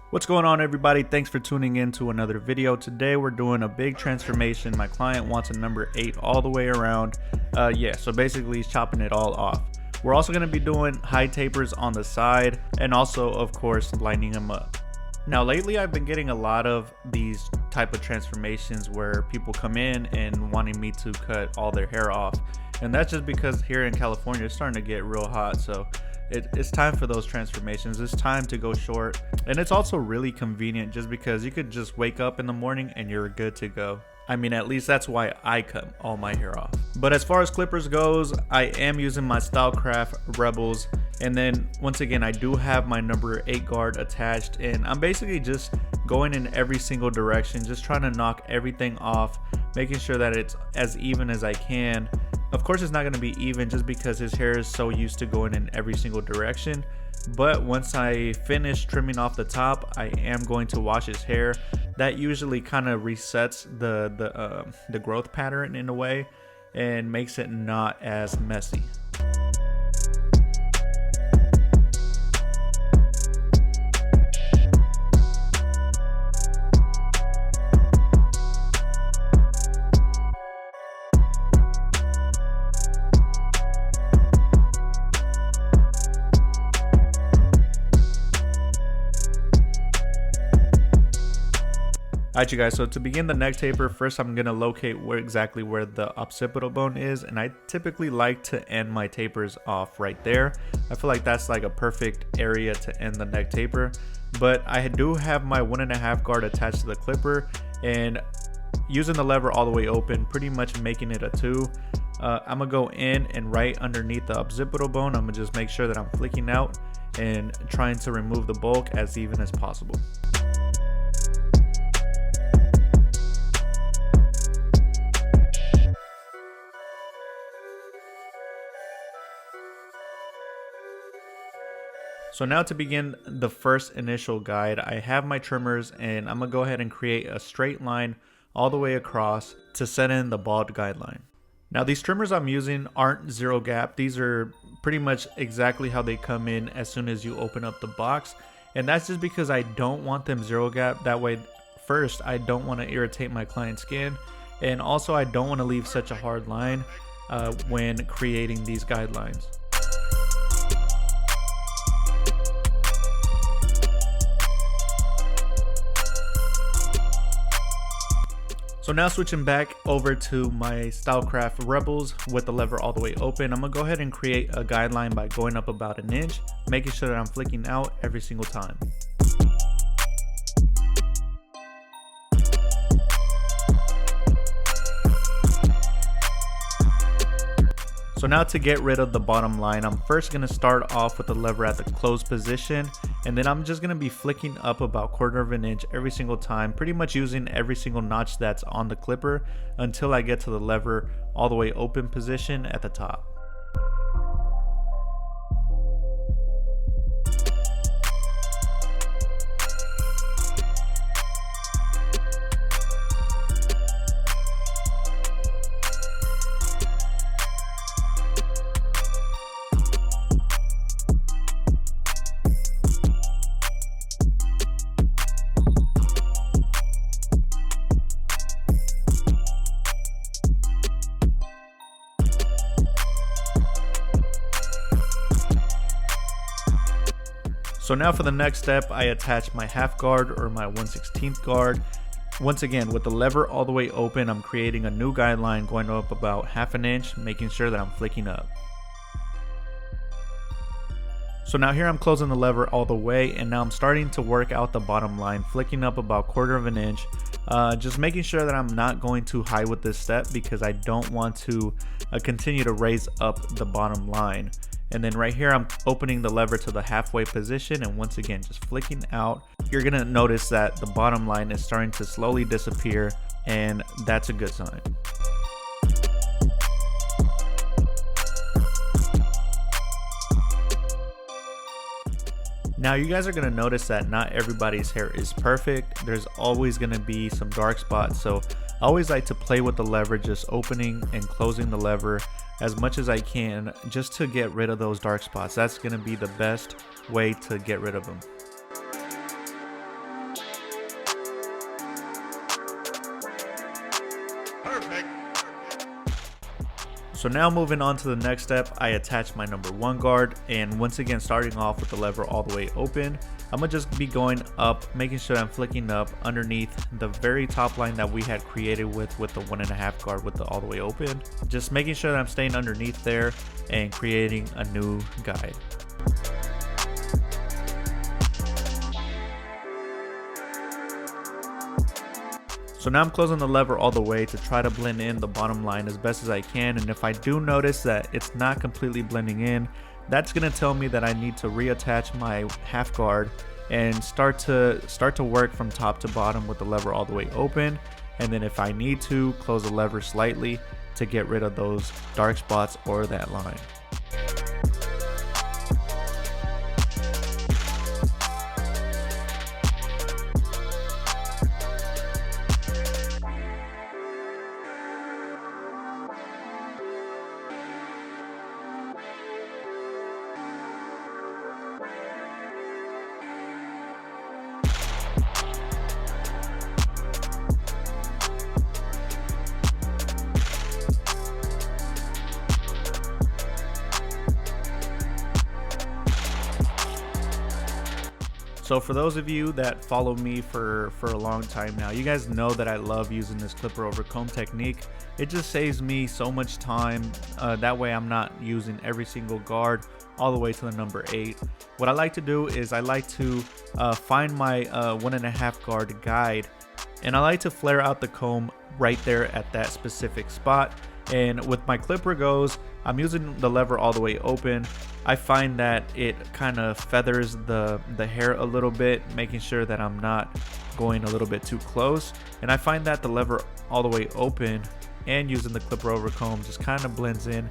What's going on, everybody? Thanks for tuning in to another video. Today we're doing a big transformation. My client wants a number 8 all the way around. So basically he's chopping it all off. We're also going to be doing high tapers on the side and also, of course, lining them up. Now lately I've been getting a lot of these type of transformations where people come in and wanting me to cut all their hair off, and that's just because here in California it's starting to get real hot. So it's time for those transformations. It's time to go short, and it's also really convenient just because you could just wake up in the morning and you're good to go. I mean, at least that's why I cut all my hair off. But as far as clippers goes, I am using my Stylecraft Rebels, and then once again I do have my number 8 guard attached, and I'm basically just going in every single direction, just trying to knock everything off, making sure that it's as even as I can. Of course it's not going to be even just because his hair is so used to going in every single direction, but once I finish trimming off the top, I am going to wash his hair. That usually kind of resets the growth pattern in a way and makes it not as messy. Alright you guys, so to begin the neck taper, first I'm going to locate exactly where the occipital bone is, and I typically like to end my tapers off right there. I feel like that's like a perfect area to end the neck taper, but I do have my 1.5 guard attached to the clipper, and using the lever all the way open, pretty much making it a 2. I'm going to go in and right underneath the occipital bone, I'm going to just make sure that I'm flicking out and trying to remove the bulk as even as possible. So now to begin the first initial guide, I have my trimmers and I'm going to go ahead and create a straight line all the way across to set in the bald guideline. Now these trimmers I'm using aren't zero gap. These are pretty much exactly how they come in as soon as you open up the box. And that's just because I don't want them zero gap. That way, first, I don't want to irritate my client's skin. And also I don't want to leave such a hard line when creating these guidelines. So now switching back over to my Stylecraft Rebels with the lever all the way open, I'm going to go ahead and create a guideline by going up about 1 inch, making sure that I'm flicking out every single time. So now to get rid of the bottom line, I'm first going to start off with the lever at the closed position, and then I'm just going to be flicking up about 1/4 inch every single time, pretty much using every single notch that's on the clipper until I get to the lever all the way open position at the top. So now for the next step, I attach my 1/2 guard or my 1/16 guard. Once again, with the lever all the way open, I'm creating a new guideline going up about 1/2 inch, making sure that I'm flicking up. So now here I'm closing the lever all the way, and now I'm starting to work out the bottom line, flicking up about 1/4 inch, just making sure that I'm not going too high with this step because I don't want to continue to raise up the bottom line. And then right here I'm opening the lever to the halfway position, and once again just flicking out. You're gonna notice that the bottom line is starting to slowly disappear, and that's a good sign. Now you guys are going to notice that not everybody's hair is perfect. There's always going to be some dark spots, so I always like to play with the lever, just opening and closing the lever as much as I can just to get rid of those dark spots. That's going to be the best way to get rid of them. So now moving on to the next step, I attach my number 1 guard, and once again starting off with the lever all the way open, I'm gonna just be going up, making sure I'm flicking up underneath the very top line that we had created with the 1.5 guard with the all the way open. Just making sure that I'm staying underneath there and creating a new guide. So now I'm closing the lever all the way to try to blend in the bottom line as best as I can, and if I do notice that it's not completely blending in, that's going to tell me that I need to reattach my half guard and start to work from top to bottom with the lever all the way open, and then if I need to, close the lever slightly to get rid of those dark spots or that line. So for those of you that follow me for a long time now, you guys know that I love using this clipper over comb technique. It just saves me so much time. That way I'm not using every single guard all the way to the number 8. What I like to do is I like to find my 1.5 guard guide, and I like to flare out the comb right there at that specific spot. And with my clipper goes, I'm using the lever all the way open. I find that it kind of feathers the hair a little bit, making sure that I'm not going a little bit too close. And I find that the lever all the way open and using the clipper over comb just kind of blends in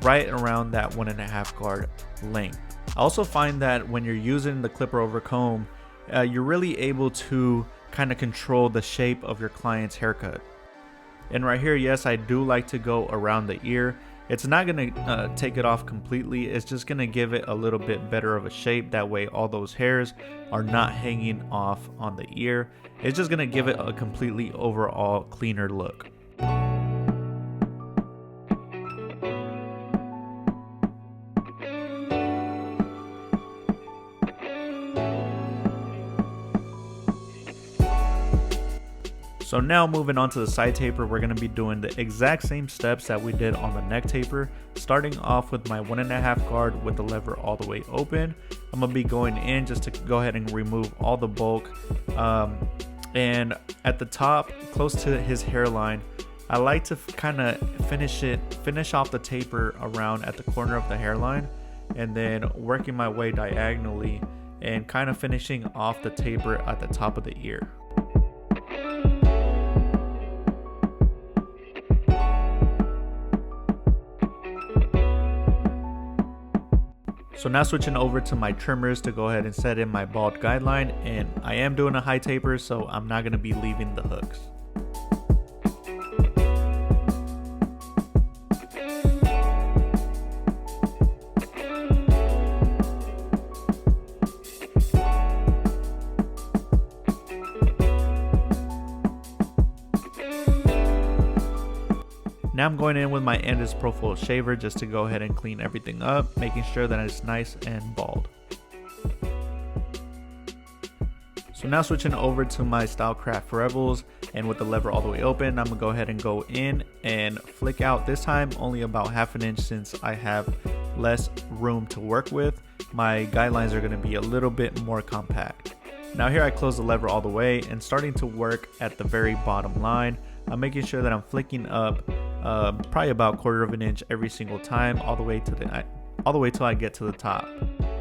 right around that 1.5 guard length. I also find that when you're using the clipper over comb, you're really able to kind of control the shape of your client's haircut. And right here, yes, I do like to go around the ear. It's not going to take it off completely. It's just going to give it a little bit better of a shape. That way all those hairs are not hanging off on the ear. It's just going to give it a completely overall cleaner look. So now moving on to the side taper, we're going to be doing the exact same steps that we did on the neck taper. Starting off with my 1.5 guard with the lever all the way open. I'm going to be going in just to go ahead and remove all the bulk. And at the top, close to his hairline, I like to kind of finish off the taper around at the corner of the hairline, and then working my way diagonally and kind of finishing off the taper at the top of the ear. So now switching over to my trimmers to go ahead and set in my bald guideline, and I am doing a high taper, so I'm not going to be leaving the hooks. Now I'm going in with my Endless Profile shaver just to go ahead and clean everything up, making sure that it's nice and bald. So now switching over to my Stylecraft Rebels, and with the lever all the way open, I'm gonna go ahead and go in and flick out, this time only about 1/2 inch since I have less room to work with. My guidelines are gonna be a little bit more compact. Now here I close the lever all the way and starting to work at the very bottom line. I'm making sure that I'm flicking up probably about 1/4 inch every single time, all the way till I get to the top.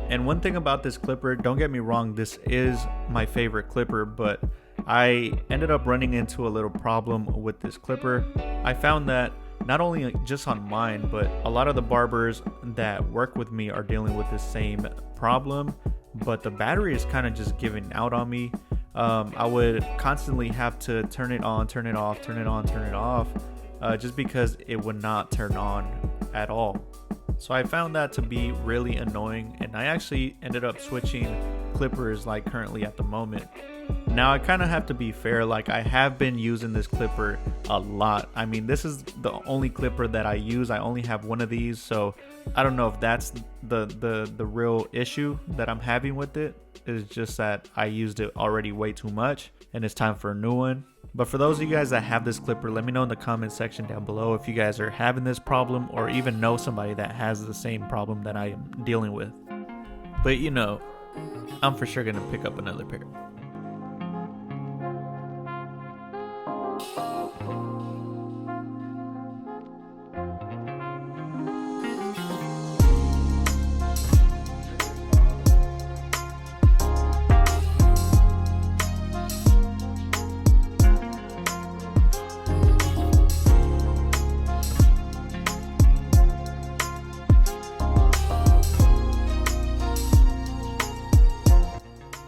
And one thing about this clipper, don't get me wrong, this is my favorite clipper, but I ended up running into a little problem with this clipper. I found that not only just on mine, but a lot of the barbers that work with me are dealing with the same problem, but the battery is kind of just giving out on me. I would constantly have to turn it on, turn it off, turn it on, turn it off, just because it would not turn on at all. So I found that to be really annoying, and I actually ended up switching clippers like currently at the moment. Now I kind of have to be fair, like I have been using this clipper a lot. I mean, this is the only clipper that I use. I only have one of these, so I don't know if that's the real issue that I'm having with it. It's just that I used it already way too much and it's time for a new one. But for those of you guys that have this clipper, let me know in the comment section down below if you guys are having this problem or even know somebody that has the same problem that I am dealing with. But you know, I'm for sure gonna pick up another pair.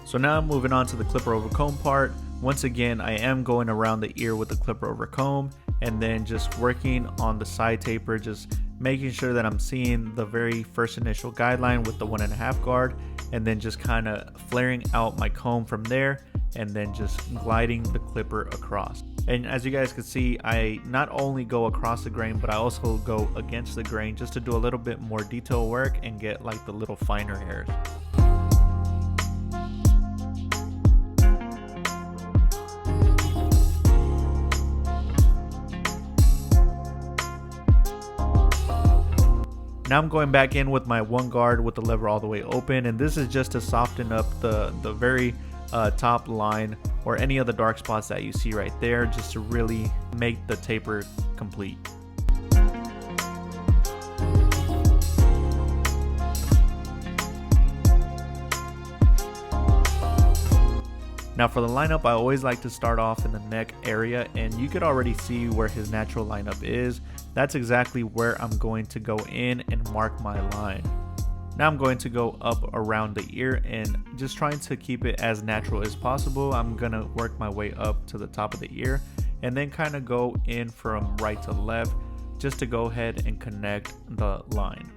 So now I'm moving on to the clipper over comb part. Once again, I am going around the ear with the clipper over comb and then just working on the side taper, just making sure that I'm seeing the very first initial guideline with the 1.5 guard, and then just kind of flaring out my comb from there and then just gliding the clipper across. And as you guys can see, I not only go across the grain, but I also go against the grain just to do a little bit more detail work and get like the little finer hairs. Now I'm going back in with my 1 guard with the lever all the way open, and this is just to soften up the very top line or any of the dark spots that you see right there, just to really make the taper complete. Now for the lineup, I always like to start off in the neck area, and you could already see where his natural lineup is. That's exactly where I'm going to go in and mark my line. Now I'm going to go up around the ear and just trying to keep it as natural as possible. I'm gonna work my way up to the top of the ear and then kind of go in from right to left just to go ahead and connect the line.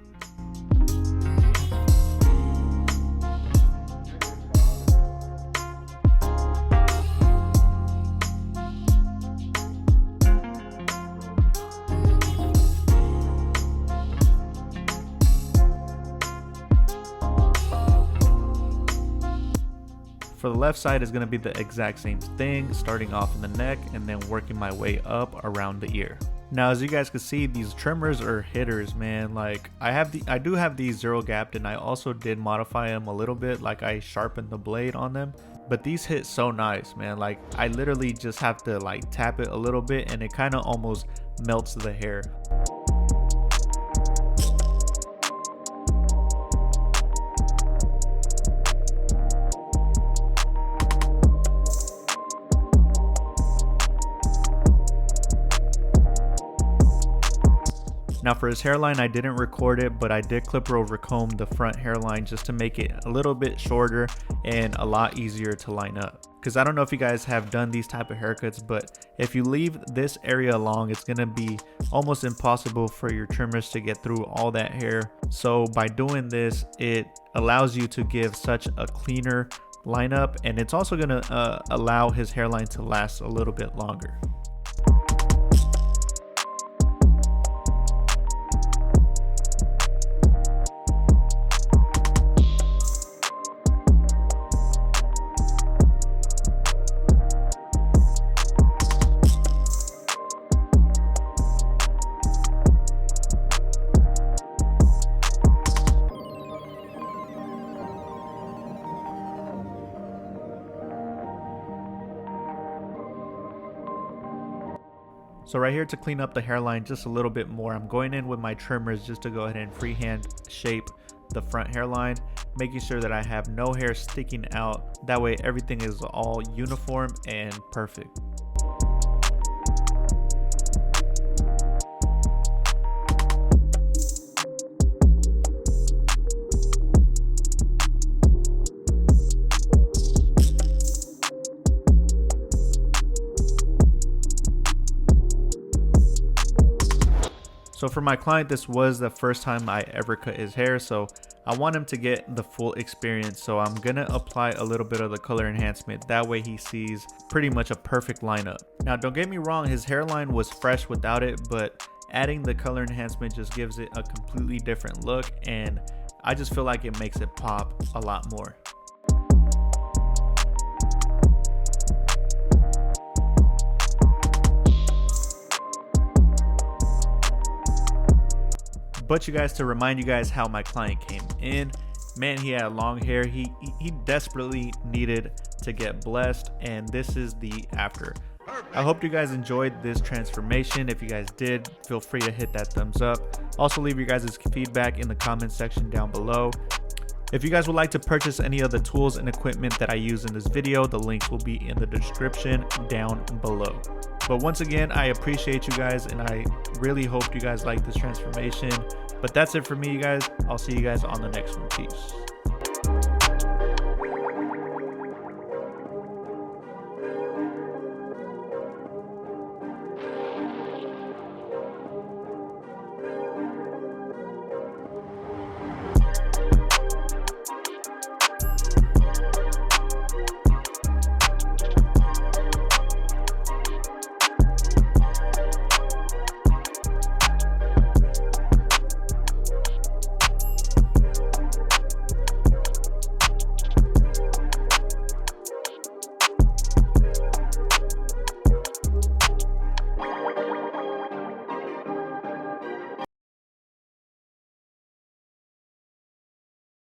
For the left side is going to be the exact same thing, starting off in the neck and then working my way up around the ear. Now as you guys can see, these trimmers are hitters, man. Like I do have these zero gapped, and I also did modify them a little bit, like I sharpened the blade on them. But these hit so nice, man. Like I literally just have to like tap it a little bit and it kind of almost melts the hair. Now for his hairline, I didn't record it, but I did clipper over comb the front hairline just to make it a little bit shorter and a lot easier to line up. Because I don't know if you guys have done these type of haircuts, but if you leave this area long, it's gonna be almost impossible for your trimmers to get through all that hair. So by doing this, it allows you to give such a cleaner lineup, and it's also gonna allow his hairline to last a little bit longer. So right here, to clean up the hairline just a little bit more, I'm going in with my trimmers just to go ahead and freehand shape the front hairline, making sure that I have no hair sticking out. That way everything is all uniform and perfect. So for my client, this was the first time I ever cut his hair, so I want him to get the full experience, so I'm gonna apply a little bit of the color enhancement. That way he sees pretty much a perfect lineup. Now don't get me wrong, his hairline was fresh without it, but adding the color enhancement just gives it a completely different look, and I just feel like it makes it pop a lot more. But you guys, to remind you guys how my client came in, man, he had long hair. He desperately needed to get blessed, and this is the after. I hope you guys enjoyed this transformation. If you guys did, feel free to hit that thumbs up. Also leave your guys' feedback in the comment section down below. If you guys would like to purchase any of the tools and equipment that I use in this video, the links will be in the description down below. But once again, I appreciate you guys, and I really hope you guys like this transformation. But that's it for me, you guys. I'll see you guys on the next one. Peace.